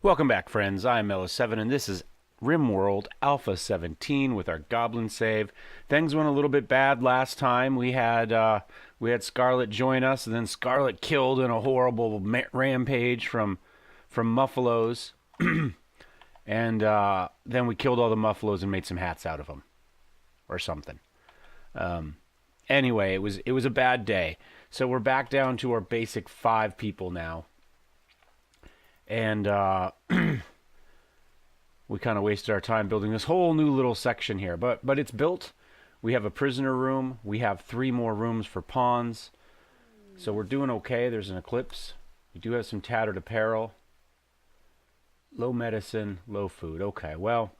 Welcome back, friends. I'm Ella7, and this is Rimworld Alpha 17 with our Goblin save. Things went a little bit bad last time. We had Scarlet join us, and then Scarlet killed in a horrible rampage from Muffalos, and then we killed all the Muffalos and made some hats out of them, or something. Anyway, it was a bad day. So we're back down to our basic 5 people now. And we kind of wasted our time building this whole new little section here. But it's built. We have a prisoner room. We have 3 more rooms for pawns. So we're doing okay. There's an eclipse. We do have some tattered apparel. Low medicine, low food. Okay, well,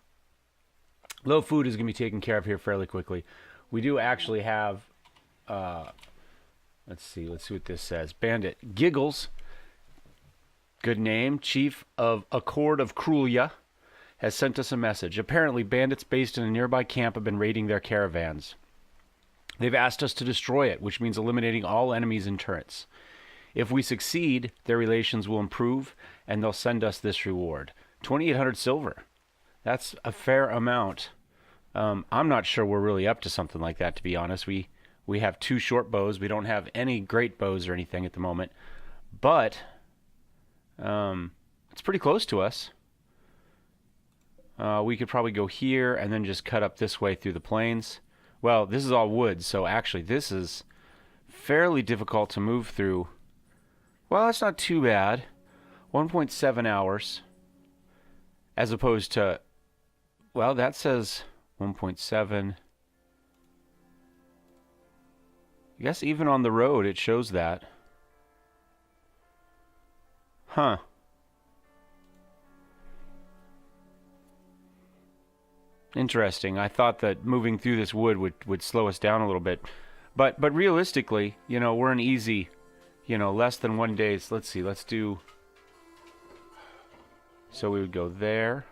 low food is going to be taken care of here fairly quickly. We do actually have, let's see what this says. Bandit Giggles. Good name. Chief of Accord of Crulia has sent us a message. Apparently, bandits based in a nearby camp have been raiding their caravans. They've asked us to destroy it, which means eliminating all enemies and turrets. If we succeed, their relations will improve, and they'll send us this reward. 2,800 silver. That's a fair amount. I'm not sure we're really up to something like that, to be honest. We have 2 short bows. We don't have any great bows or anything at the moment. But it's pretty close to us. We could probably go here and then just cut up this way through the plains. Well, this is all wood, so actually this is fairly difficult to move through. Well, that's not too bad. 1.7 hours. As opposed to, well, that says 1.7. I guess even on the road it shows that. Huh. Interesting. I thought that moving through this wood would slow us down a little bit. But realistically, you know, we're an easy, you know, less than 1 day. Let's see. Let's do... So we would go there.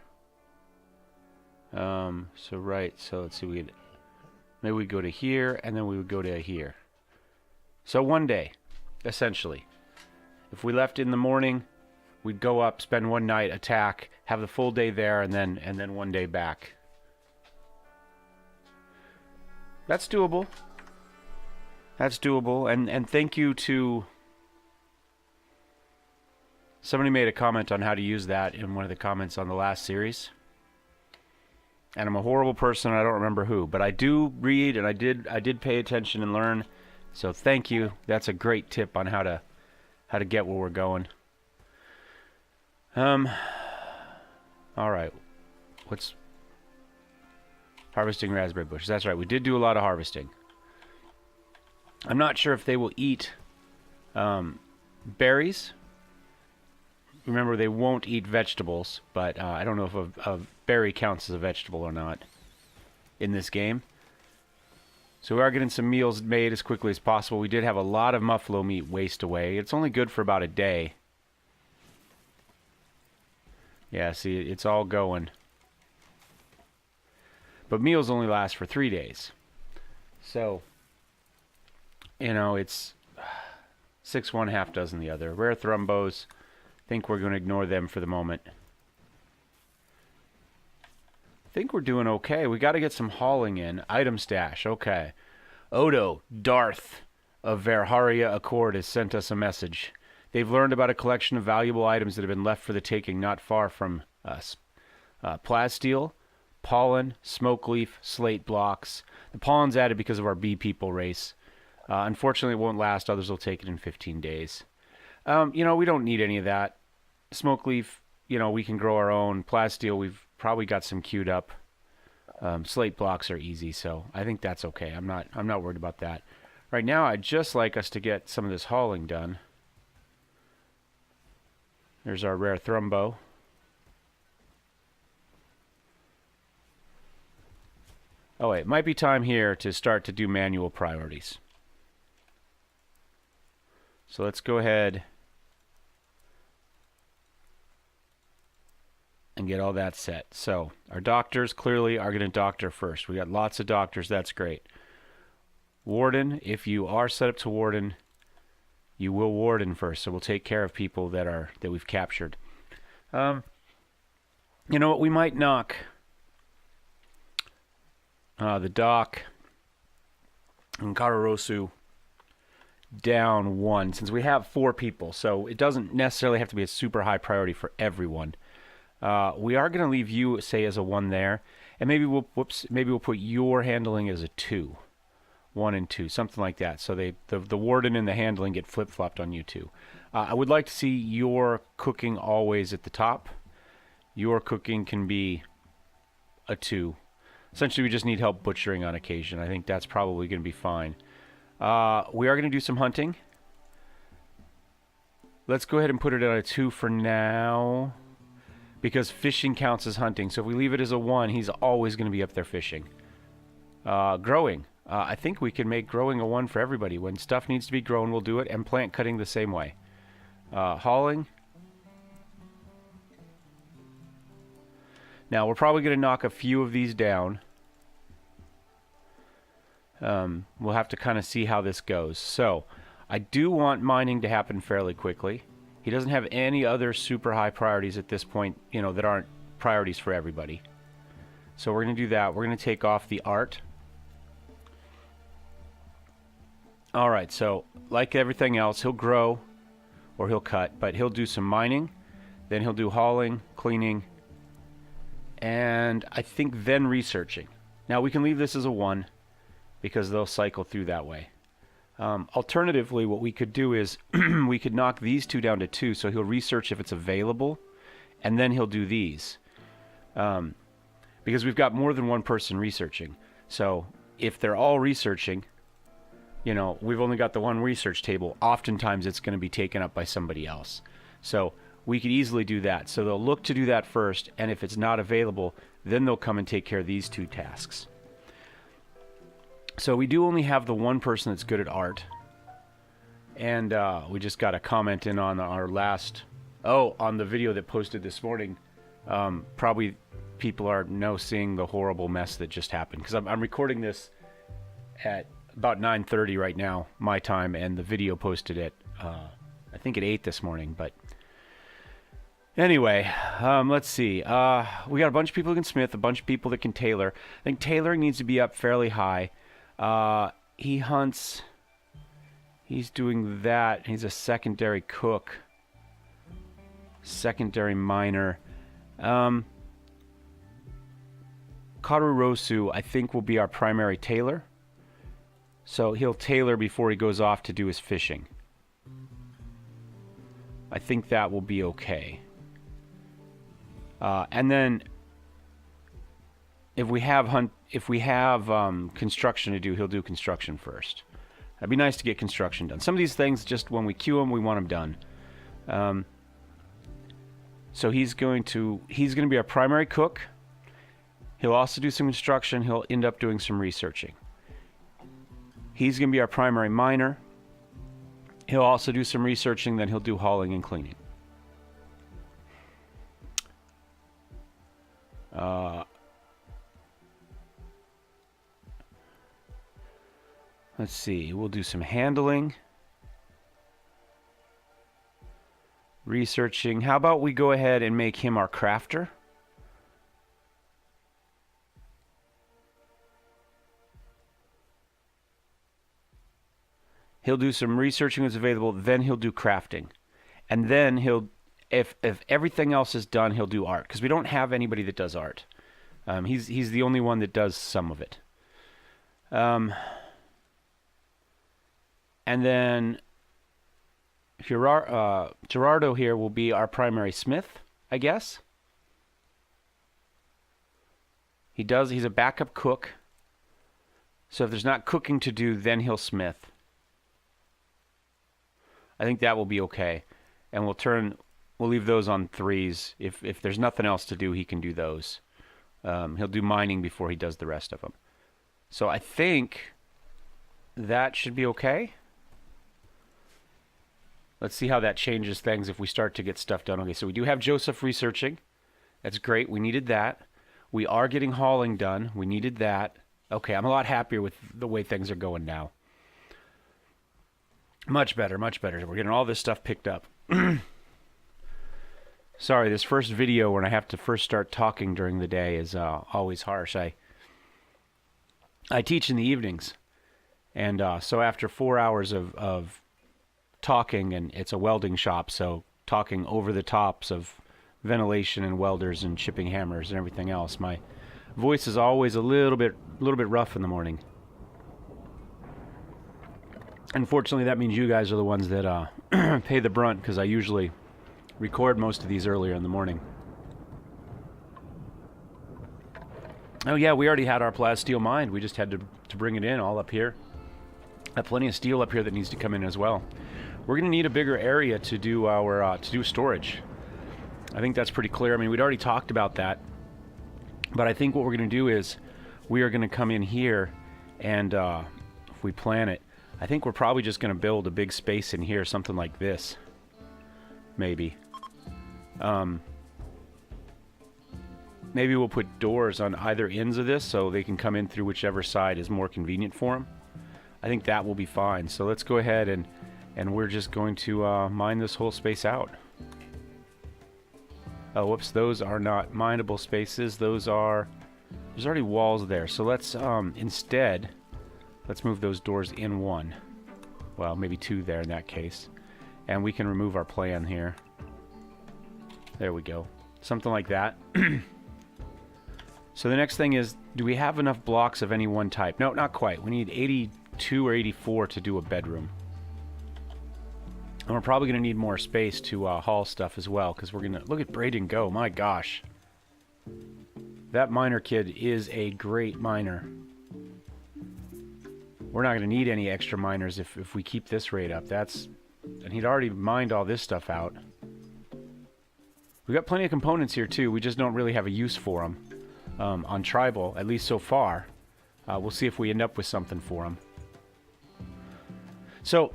So let's see. Maybe we'd go to here, and then we would go to here. So 1 day, essentially. If we left in the morning, we'd go up, spend 1 night, attack, have the full day there, and then 1 day back. That's doable. That's doable. And thank you to... Somebody made a comment on how to use that in one of the comments on the last series. And I'm a horrible person, I don't remember who. But I do read, and I did pay attention and learn. So thank you. That's a great tip on how to get where we're going. All right. What's harvesting raspberry bushes? That's right. We did do a lot of harvesting. I'm not sure if they will eat berries. Remember, they won't eat vegetables, but I don't know if a berry counts as a vegetable or not in this game. So we are getting some meals made as quickly as possible. We did have a lot of muffalo meat waste away. It's only good for about a day. Yeah, see, it's all going. But meals only last for 3 days. So, you know, it's 6 one, half dozen the other. Rare thrumbos, I think we're going to ignore them for the moment. I think we're doing okay. We got to get some hauling in. Item stash, okay. Odo, Darth of Verharia Accord has sent us a message. They've learned about a collection of valuable items that have been left for the taking not far from us. Plasteel, pollen, smoke leaf, slate blocks. The pollen's added because of our bee people race. Unfortunately, it won't last. Others will take it in 15 days. You know, we don't need any of that. Smoke leaf, you know, we can grow our own. Plasteel, we've probably got some queued up. Slate blocks are easy, so I think that's okay. I'm not worried about that. Right now, I'd just like us to get some of this hauling done. There's our rare thrumbo. Oh wait, it might be time here to start to do manual priorities. So let's go ahead and get all that set. So our doctors clearly are going to doctor first. We got lots of doctors. That's great. Warden, if you are set up to warden, you will warden first. So we'll take care of people that we've captured. You know what? We might knock the dock and Kararosu down 1, since we have 4 people, so it doesn't necessarily have to be a super high priority for everyone. We are going to leave you, say, as a 1 there, and maybe we'll put your handling as a 2, 1 and 2, something like that. So the warden and the handling get flip-flopped on you two. I would like to see your cooking always at the top. Your cooking can be a 2. Essentially, we just need help butchering on occasion. I think that's probably going to be fine. We are going to do some hunting. Let's go ahead and put it at a 2 for now, because fishing counts as hunting. So if we leave it as a 1, he's always going to be up there fishing. Growing. I think we can make growing a 1 for everybody. When stuff needs to be grown, we'll do it. And plant cutting the same way. Hauling. Now, we're probably going to knock a few of these down. We'll have to kind of see how this goes. So, I do want mining to happen fairly quickly. He doesn't have any other super high priorities at this point, you know, that aren't priorities for everybody. So we're going to do that. We're going to take off the art. Alright, so like everything else, he'll grow or he'll cut, but he'll do some mining, then he'll do hauling, cleaning, and I think then researching. Now we can leave this as a 1 because they'll cycle through that way. Alternatively, what we could do is we could knock these 2 down to 2, so he'll research if it's available, and then he'll do these. Because we've got more than one person researching. So if they're all researching, you know, we've only got the 1 research table. Oftentimes it's going to be taken up by somebody else. So we could easily do that. So they'll look to do that first, and if it's not available, then they'll come and take care of these 2 tasks. So we do only have the 1 person that's good at art. And we just got a comment in on our last... Oh, on the video that posted this morning. Probably people are now seeing the horrible mess that just happened. Because I'm recording this at about 9:30 right now, my time. And the video posted at, I think at 8 this morning. But anyway, let's see. We got a bunch of people who can smith, a bunch of people that can tailor. I think tailoring needs to be up fairly high. He hunts. He's doing that. He's a secondary cook. Secondary miner. Karurosu, I think, will be our primary tailor. So he'll tailor before he goes off to do his fishing. I think that will be okay. And then if we have construction to do, he'll do construction first. That'd be nice to get construction done. Some of these things, just when we queue them, we want them done. So he's going to be our primary cook. He'll also do some construction. He'll end up doing some researching. He's going to be our primary miner. He'll also do some researching, then he'll do hauling and cleaning. Let's see, we'll do some handling. Researching. How about we go ahead and make him our crafter? He'll do some researching that's available, then he'll do crafting. And then he'll, if everything else is done, he'll do art. Because we don't have anybody that does art. He's the only one that does some of it. And then Gerardo here will be our primary smith, I guess. He's a backup cook. So if there's not cooking to do, then he'll smith. I think that will be okay. And we'll leave those on 3s. If there's nothing else to do, he can do those. He'll do mining before he does the rest of them. So I think that should be okay. Let's see how that changes things if we start to get stuff done. Okay, so we do have Joseph researching. That's great. We needed that. We are getting hauling done. We needed that. Okay, I'm a lot happier with the way things are going now. Much better, much better. We're getting all this stuff picked up. Sorry, this first video when I have to first start talking during the day is always harsh. I teach in the evenings, and so after 4 hours of talking, and it's a welding shop, so talking over the tops of ventilation and welders and shipping hammers and everything else, my voice is always a little bit rough in the morning. Unfortunately, that means you guys are the ones that pay the brunt, because I usually record most of these earlier in the morning. Oh yeah, we already had our plasteel mined. We just had to bring it in all up here. I have plenty of steel up here that needs to come in as well. We're going to need a bigger area to do our storage. I think that's pretty clear. I mean, we'd already talked about that, but I think what we're going to do is we are going to come in here, and if we plan it, I think we're probably just going to build a big space in here, something like this, maybe. Maybe we'll put doors on either ends of this so they can come in through whichever side is more convenient for them. I think that will be fine. So let's go ahead and we're just going to mine this whole space out. Oh, whoops, those are not mineable spaces. Those are... There's already walls there. So let's, instead, let's move those doors in one. Well, maybe two there in that case. And we can remove our plan here. There we go. Something like that. So the next thing is, do we have enough blocks of any one type? No, not quite. We need 82 or 84 to do a bedroom. And we're probably going to need more space to haul stuff as well, because we're going to... Look at Braden go. My gosh. That miner kid is a great miner. We're not going to need any extra miners if we keep this rate up. That's... And he'd already mined all this stuff out. We've got plenty of components here too. We just don't really have a use for them on Tribal, at least so far. We'll see if we end up with something for them. So,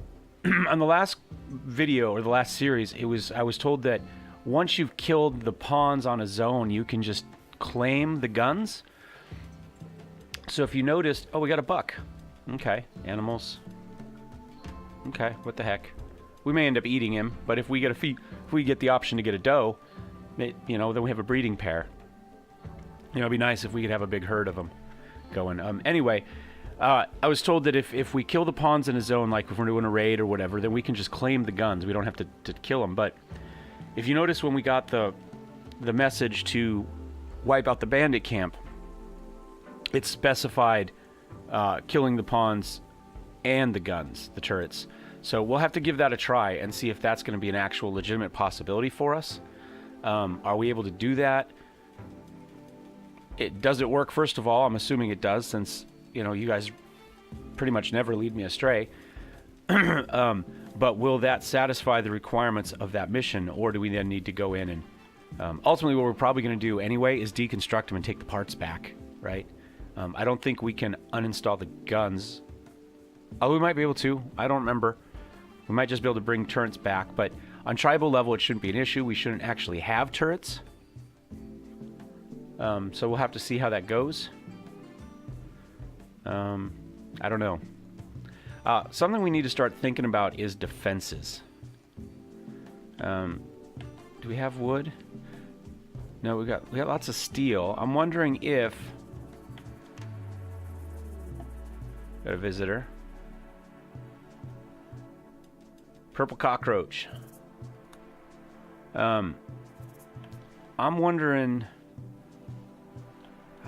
on the last video, or the last series, I was told that once you've killed the pawns on a zone, you can just claim the guns. So if you noticed... Oh, we got a buck. Okay, animals. Okay, what the heck. We may end up eating him, but if we get the option to get a doe, you know, then we have a breeding pair. You know, it'd be nice if we could have a big herd of them going. Anyway, I was told that if we kill the pawns in a zone, like if we're doing a raid or whatever, then we can just claim the guns. We don't have to kill them. But if you notice, when we got the message to wipe out the bandit camp, it specified killing the pawns and the guns, the turrets. So we'll have to give that a try and see if that's going to be an actual legitimate possibility for us. Are we able to do that? Does it work, first of all? I'm assuming it does, since, you know, you guys pretty much never lead me astray. But will that satisfy the requirements of that mission, or do we then need to go in and... ultimately, what we're probably going to do anyway is deconstruct them and take the parts back, right? I don't think we can uninstall the guns. Oh, we might be able to. I don't remember. We might just be able to bring turrets back, but on tribal level, it shouldn't be an issue. We shouldn't actually have turrets. So we'll have to see how that goes. I don't know. Something we need to start thinking about is defenses. Do we have wood? No, we got lots of steel. I'm wondering if... Got a visitor. Purple cockroach. I'm wondering...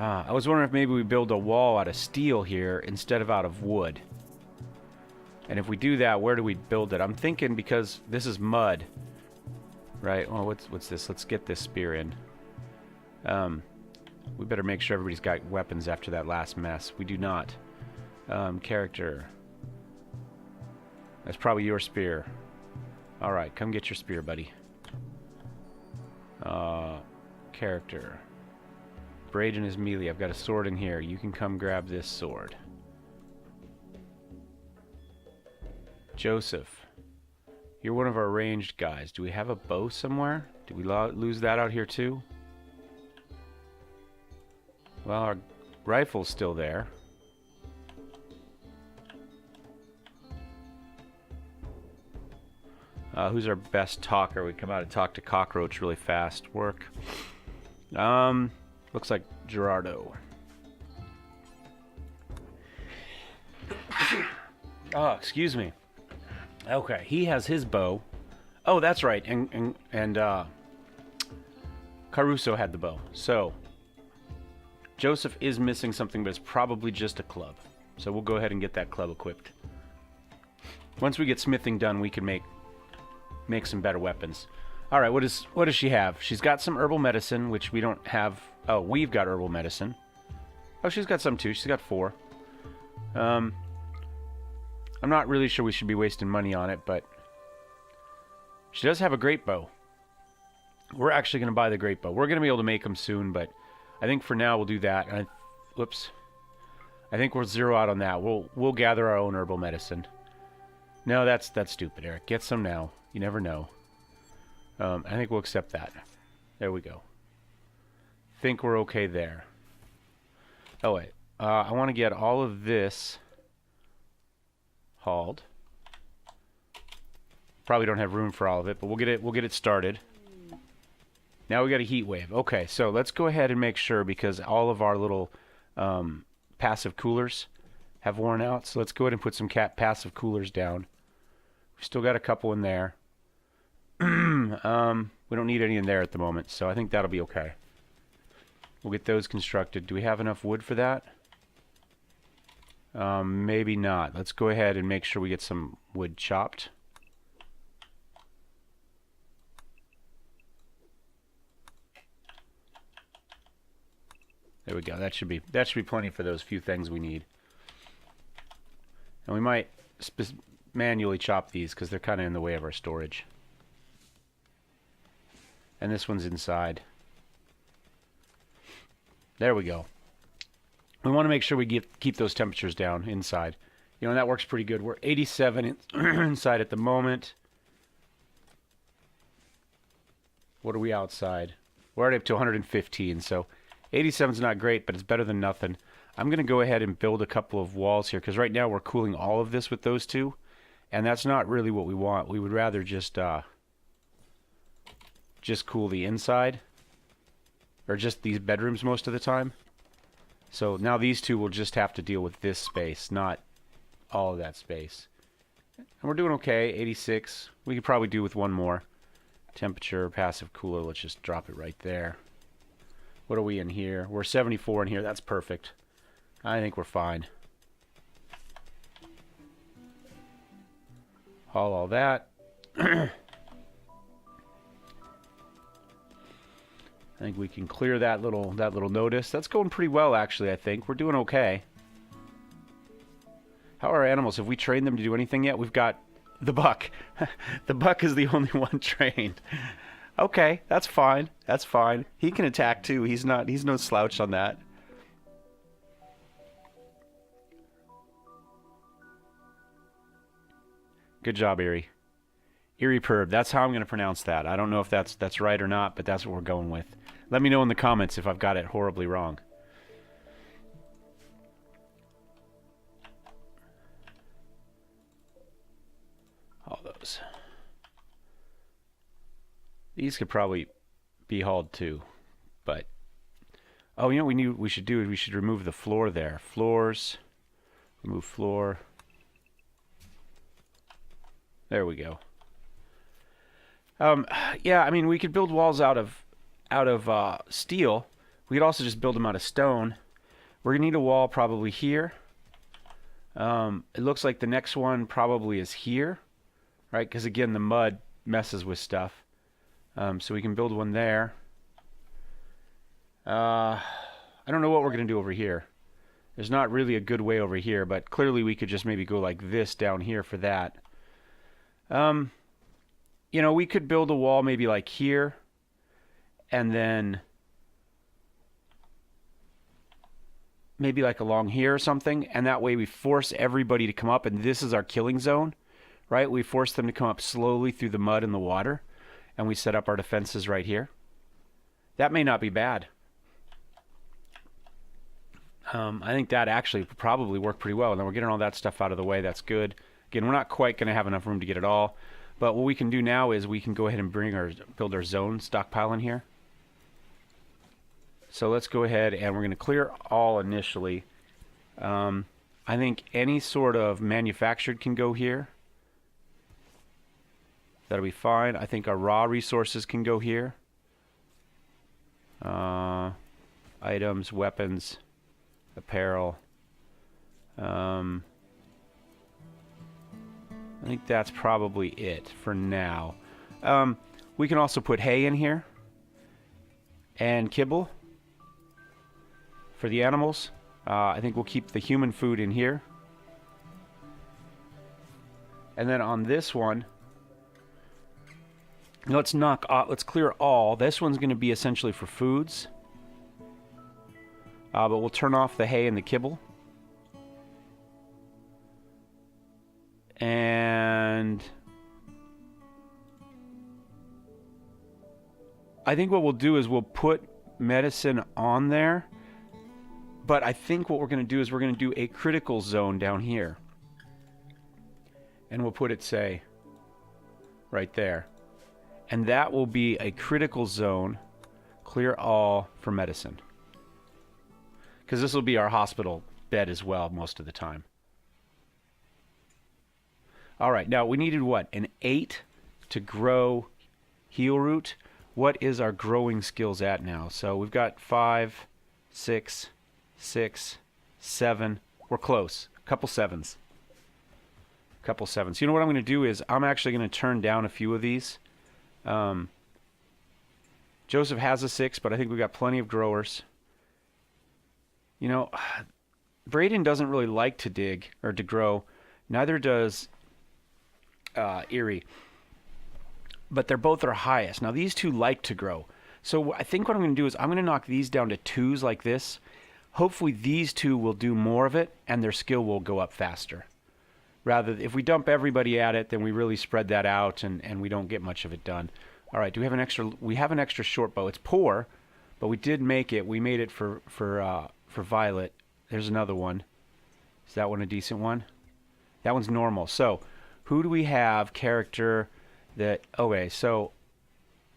I was wondering if maybe we build a wall out of steel here instead of out of wood. And if we do that, where do we build it? I'm thinking, because this is mud, right? Well, what's this? Let's get this spear in. We better make sure everybody's got weapons after that last mess. We do not. Character. That's probably your spear. Alright, come get your spear, buddy. Character. Braden is melee. I've got a sword in here. You can come grab this sword. Joseph. You're one of our ranged guys. Do we have a bow somewhere? Did we lose that out here too? Well, our rifle's still there. Who's our best talker? We come out and talk to Cockroach really fast. Work. Looks like Gerardo. Oh, excuse me. Okay, he has his bow. Oh, that's right. And Caruso had the bow. So Joseph is missing something, but it's probably just a club. So we'll go ahead and get that club equipped. Once we get smithing done, we can make some better weapons. All right, what does she have? She's got some herbal medicine, which we don't have. Oh, we've got herbal medicine. Oh, she's got some too. She's got 4. I'm not really sure we should be wasting money on it, but she does have a great bow. We're actually going to buy the great bow. We're going to be able to make them soon, but I think for now we'll do that. Whoops. I think we'll zero out on that. We'll gather our own herbal medicine. No, that's stupid, Eric. Get some now. You never know. I think we'll accept that. There we go. Think we're okay there. Oh wait, I want to get all of this hauled. Probably don't have room for all of it, but we'll get it started. Now we got a heat wave. Okay, so let's go ahead and make sure, because all of our little passive coolers have worn out. So let's go ahead and put some passive coolers down. We've still got a couple in there. We don't need any in there at the moment, so I think that'll be okay. We'll get those constructed. Do we have enough wood for that? Maybe not. Let's go ahead and make sure we get some wood chopped. There we go. That should be plenty for those few things we need. And we might manually chop these because they're kind of in the way of our storage. And this one's inside. There we go. We want to make sure we keep those temperatures down inside. You know, and that works pretty good. We're 87 inside at the moment. What are we outside? We're already up to 115, so 87 is not great, but it's better than nothing. I'm going to go ahead and build a couple of walls here, because right now we're cooling all of this with those two, and that's not really what we want. We would rather just cool the inside, or just these bedrooms most of the time. So now these two will just have to deal with this space, not all of that space. And we're doing okay, 86. We could probably do with one more. Temperature, passive cooler, let's just drop it right there. What are we in here? We're 74 in here, that's perfect. I think we're fine. Haul all that. I think we can clear that little notice. That's going pretty well, actually, I think. We're doing okay. How are our animals? Have we trained them to do anything yet? We've got the buck. The buck is the only one trained. Okay, that's fine. That's fine. He can attack too. He's no slouch on that. Good job, Erie. Erie Perb. That's how I'm going to pronounce that. I don't know if that's right or not, but that's what we're going with. Let me know in the comments if I've got it horribly wrong. All those. These could probably be hauled too, but oh, you know what we should do is we should remove the floor there. Floors. Remove floor. There we go. Yeah, I mean, we could build walls out of steel. We could also just build them out of stone. We're gonna need a wall probably here. It looks like the next one probably is here, right? Because again, the mud messes with stuff. So we can build one there. I don't know what we're gonna do over here. There's not really a good way over here, but clearly we could just maybe go like this down here for that. You know, we could build a wall maybe like here, and then maybe like along here or something, and that way we force everybody to come up, and this is our killing zone, right? We force them to come up slowly through the mud and the water, and we set up our defenses right here. That may not be bad. I think that actually would probably work pretty well, and then we're getting all that stuff out of the way. That's good. Again, we're not quite going to have enough room to get it all, But what we can do now is we can go ahead and build our zone stockpile in here. So let's go ahead and we're going to clear all initially. I think any sort of manufactured can go here. That'll be fine. I think our raw resources can go here. Items, weapons, apparel. I think that's probably it for now. We can also put hay in here and kibble for the animals. I think we'll keep the human food in here. And then on this one, let's clear all. This one's going to be essentially for foods. But we'll turn off the hay and the kibble. And I think what we'll do is we'll put medicine on there. But I think what we're going to do is we're going to do a critical zone down here. And we'll put it, say, right there. And that will be a critical zone. Clear all for medicine. Because this will be our hospital bed as well most of the time. All right, now we needed what? An 8 to grow heal root. What is our growing skills at now? So we've got 5, 6, 6, 7. We're close. Couple 7s. Couple 7s. You know what I'm going to do is I'm actually going to turn down a few of these. Joseph has a 6, but I think we've got plenty of growers. You know, Braden doesn't really like to dig or to grow. Neither does Erie. But they're both our highest. Now these two like to grow. So I think what I'm going to do is I'm going to knock these down to 2s like this. Hopefully these two will do more of it and their skill will go up faster. Rather, if we dump everybody at it, then we really spread that out and we don't get much of it done. All right, do we have an extra? We have an extra short bow. It's poor, but we did make it. We made it for Violet. There's another one. Is that one a decent one? That one's normal. So, who do we have character that? Okay, so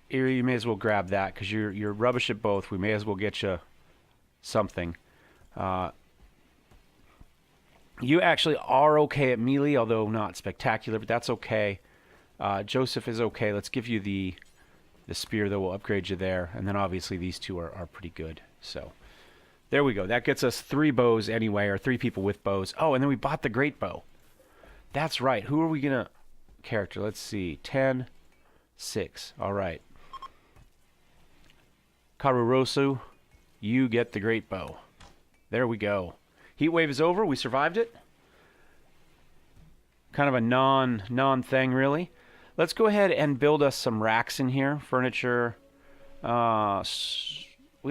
Erie, you may as well grab that because you're rubbish at both. We may as well get you something. You actually are okay at melee, although not spectacular, but that's okay. Joseph is okay. Let's give you the spear, though. We'll upgrade you there. And then obviously these two are pretty good. So there we go. That gets us 3 bows anyway, or 3 people with bows. Oh, and then we bought the great bow. That's right. Who are we going to character? Let's see. 10, 6. All right. Karurosu, you get the great bow. There we go. Heat wave is over. We survived it. Kind of a non thing, really. Let's go ahead and build us some racks in here. Furniture. We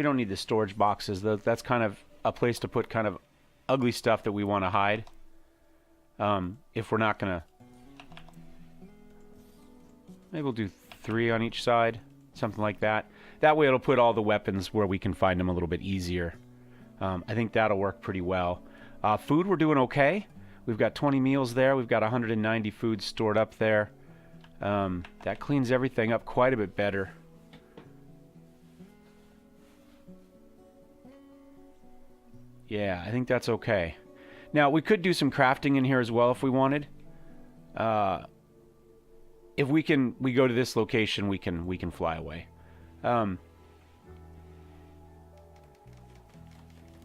don't need the storage boxes. That's kind of a place to put kind of ugly stuff that we want to hide. If we're not going to... Maybe we'll do 3 on each side. Something like that. That way it'll put all the weapons where we can find them a little bit easier. I think that'll work pretty well. Food, we're doing okay. We've got 20 meals there. We've got 190 foods stored up there. That cleans everything up quite a bit better. Yeah, I think that's okay. Now, we could do some crafting in here as well if we wanted. If we go to this location, we can fly away.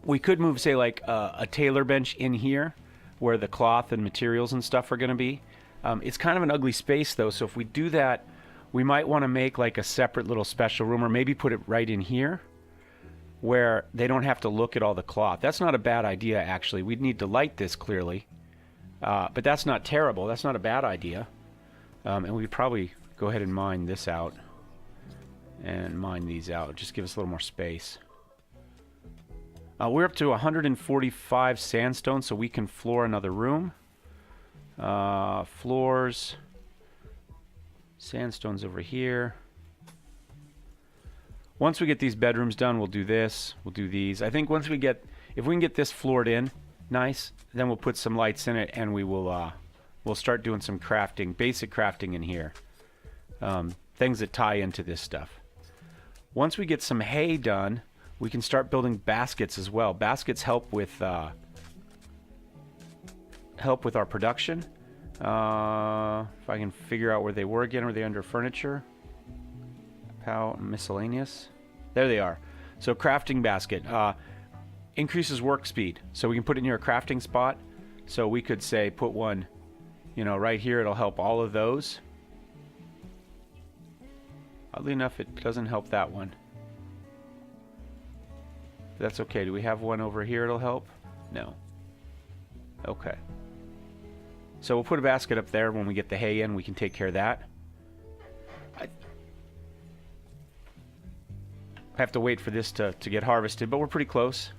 We could move, say, like a tailor bench in here where the cloth and materials and stuff are going to be. It's kind of an ugly space, though, so if we do that, we might want to make like a separate little special room or maybe put it right in here where they don't have to look at all the cloth. That's not a bad idea, actually. We'd need to light this clearly, but that's not terrible. That's not a bad idea. And we could probably go ahead and mine this out and mine these out. Just give us a little more space. We're up to 145 sandstone, so we can floor another room. Floors. Sandstone's over here. Once we get these bedrooms done, we'll do this. We'll do these. I think once we get... If we can get this floored in, nice, then we'll put some lights in it, and we will we'll start doing some crafting, basic crafting in here. Things that tie into this stuff. Once we get some hay done, we can start building baskets as well. Baskets help with our production. If I can figure out where they were again, are they under furniture? How miscellaneous? There they are. So crafting basket increases work speed. So we can put it near a crafting spot. So we could say put one, you know, right here. It'll help all of those. Oddly enough, it doesn't help that one. That's okay. Do we have one over here it'll help? No. Okay. So we'll put a basket up there. When we get the hay in, we can take care of that. I have to wait for this to get harvested, but we're pretty close.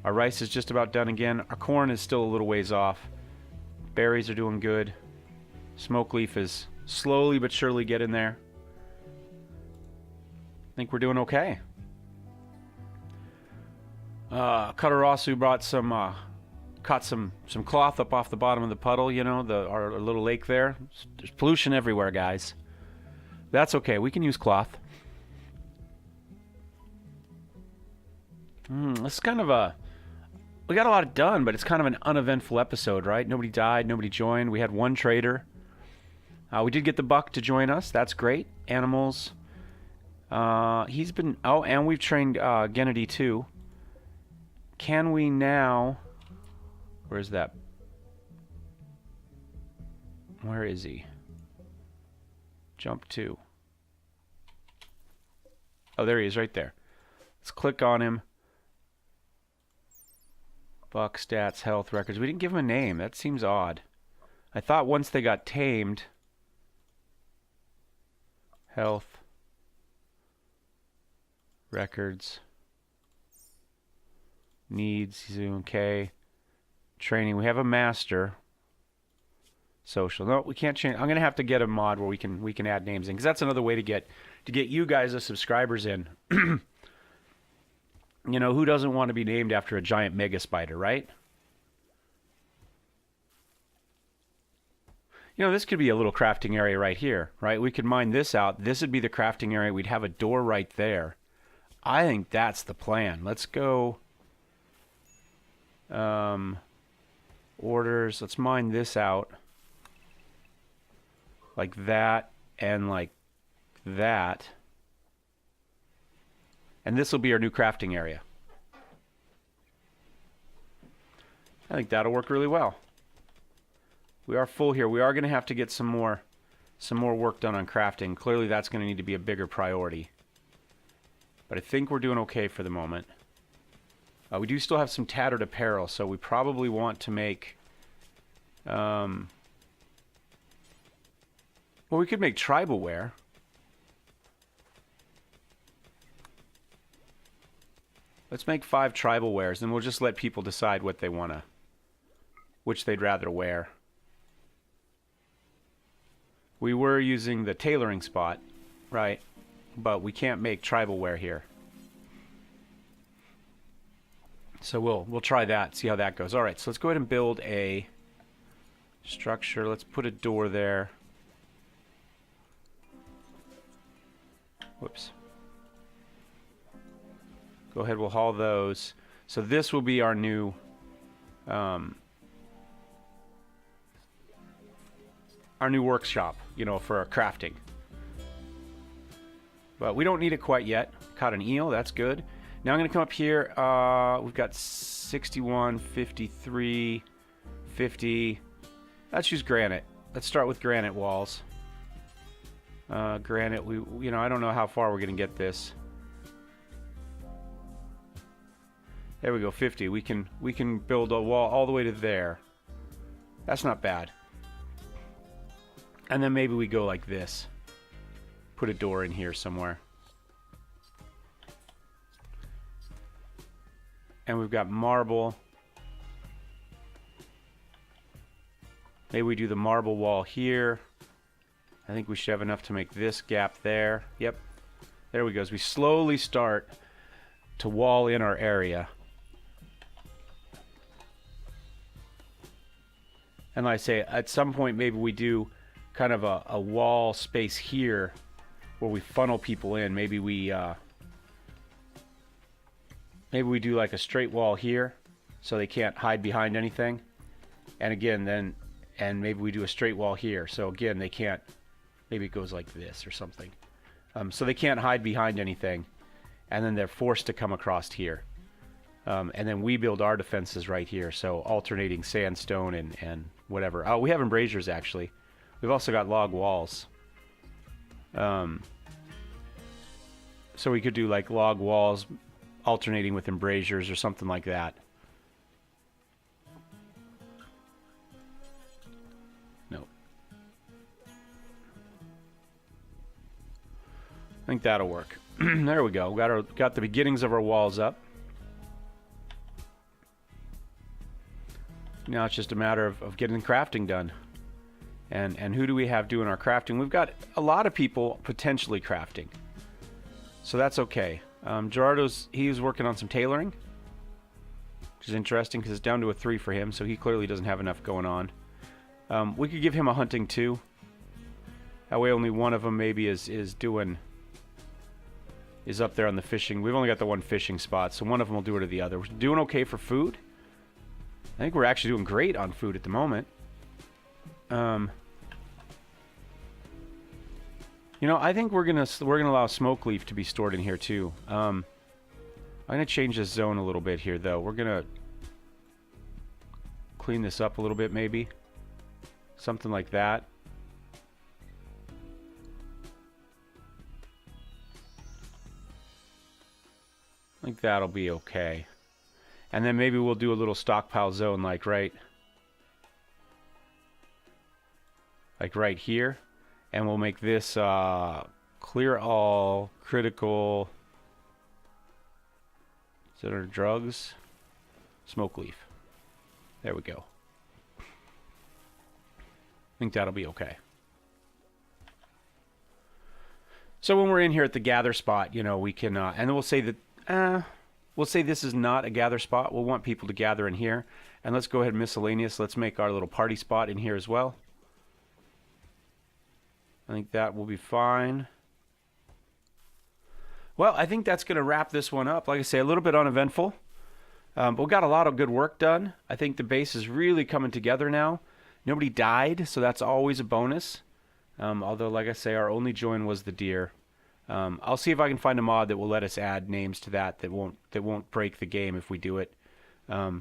Our rice is just about done again. Our corn is still a little ways off. Berries are doing good. Smoke leaf is slowly but surely getting there. I think we're doing okay. Katarasu brought some, caught some cloth up off the bottom of the puddle, you know, our little lake there. There's pollution everywhere, guys. That's okay. We can use cloth. This is kind of we got a lot done, but it's kind of an uneventful episode, right? Nobody died, nobody joined. We had one trader. We did get the buck to join us. That's great. Animals. He's been... Oh, and we've trained Gennady too. Can we now... Where's that? Where is he? Jump to. Oh, there he is, right there. Let's click on him. Buck, stats, health, records. We didn't give him a name. That seems odd. I thought once they got tamed... Health. Records. Needs. He's doing okay. Training. We have a master. Social. No, we can't change. I'm going to have to get a mod where we can add names in, because that's another way to get you guys as subscribers in. You know, who doesn't want to be named after a giant mega spider, right? You know, this could be a little crafting area right here, right? We could mine this out. This would be the crafting area. We'd have a door right there. I think that's the plan. Let's go... orders. Let's mine this out. Like that and like that. And this will be our new crafting area. I think that'll work really well. We are full here. We are going to have to get some more work done on crafting. Clearly that's going to need to be a bigger priority. But I think we're doing okay for the moment. We do still have some tattered apparel, so we probably want to make... well, we could make tribal wear. Let's make 5 tribal wares, and we'll just let people decide what they want to... which they'd rather wear. We were using the tailoring spot, right? But we can't make tribal wear here. So we'll try that, see how that goes. All right, so let's go ahead and build a structure. Let's put a door there. Whoops. Go ahead, we'll haul those. So this will be our new workshop, you know, for our crafting. But we don't need it quite yet. Caught an eel, that's good. Now I'm going to come up here. We've got 61, 53, 50. Let's use granite. Let's start with granite walls. Granite, you know, I don't know how far we're going to get this. There we go, 50. We can build a wall all the way to there. That's not bad. And then maybe we go like this. Put a door in here somewhere. And we've got marble. Maybe we do the marble wall here. I think we should have enough to make this gap there. Yep. There we go. As we slowly start to wall in our area. And like I say, at some point maybe we do kind of a wall space here where we funnel people in. Maybe we do like a straight wall here so they can't hide behind anything. And again, and maybe we do a straight wall here. So again, they can't, maybe it goes like this or something. So they can't hide behind anything. And then they're forced to come across here. And then we build our defenses right here. So alternating sandstone and whatever. Oh, we have embrasures actually. We've also got log walls. So we could do like log walls alternating with embrasures or something like that. No. I think that'll work. There we go. Got the beginnings of our walls up. Now it's just a matter of getting the crafting done. And who do we have doing our crafting? We've got a lot of people potentially crafting. So that's okay. Gerardo's, he was working on some tailoring, which is interesting because it's down to a 3 for him, so he clearly doesn't have enough going on. We could give him a hunting too. That way only one of them maybe is up there on the fishing. We've only got the one fishing spot, so one of them will do it or the other. We're doing okay for food. I think we're actually doing great on food at the moment. You know, I think we're gonna allow smoke leaf to be stored in here too. I'm gonna change this zone a little bit here though. We're gonna clean this up a little bit maybe. Something like that. I think that'll be okay. And then maybe we'll do a little stockpile zone like right here. And we'll make this clear all, critical, center drugs, smoke leaf. There we go. I think that'll be okay. So when we're in here at the gather spot, you know, we can, and then we'll say that, we'll say this is not a gather spot. We'll want people to gather in here. And let's go ahead and miscellaneous. Let's make our little party spot in here as well. I think that will be fine. Well, I think that's going to wrap this one up. Like I say, a little bit uneventful. But we got a lot of good work done. I think the base is really coming together now. Nobody died, so that's always a bonus. Although, like I say, our only join was the deer. I'll see if I can find a mod that will let us add names to that won't break the game if we do it. Yeah,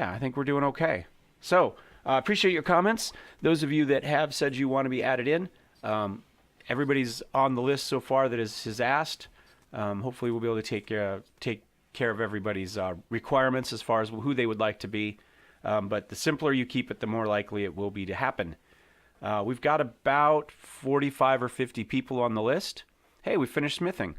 I think we're doing okay. So, appreciate your comments. Those of you that have said you want to be added in, everybody's on the list so far that has asked. Hopefully we'll be able to take care of everybody's requirements as far as who they would like to be. But the simpler you keep it, the more likely it will be to happen. We've got about 45 or 50 people on the list. Hey, we finished smithing.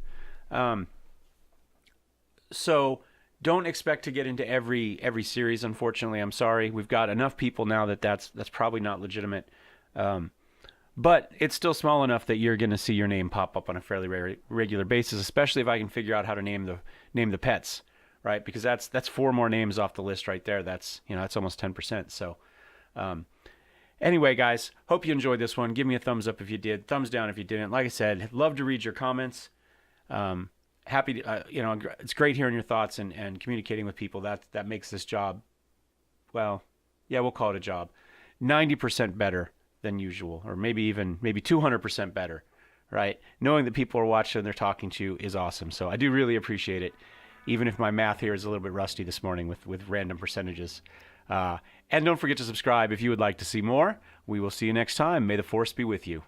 So don't expect to get into every series, unfortunately. I'm sorry. We've got enough people now that's probably not legitimate. But it's still small enough that you're going to see your name pop up on a fairly regular basis, especially if I can figure out how to name the pets, right? Because that's 4 more names off the list right there. That's almost 10%. So anyway, guys, hope you enjoyed this one. Give me a thumbs up if you did, thumbs down if you didn't. Like I said, love to read your comments. Happy to, it's great hearing your thoughts and communicating with people. That makes this job, well, yeah, we'll call it a job, 90% better than usual, or maybe 200% better, right? Knowing that people are watching and they're talking to you is awesome. So I do really appreciate it, even if my math here is a little bit rusty this morning with random percentages. And don't forget to subscribe if you would like to see more. We will see you next time. May the force be with you.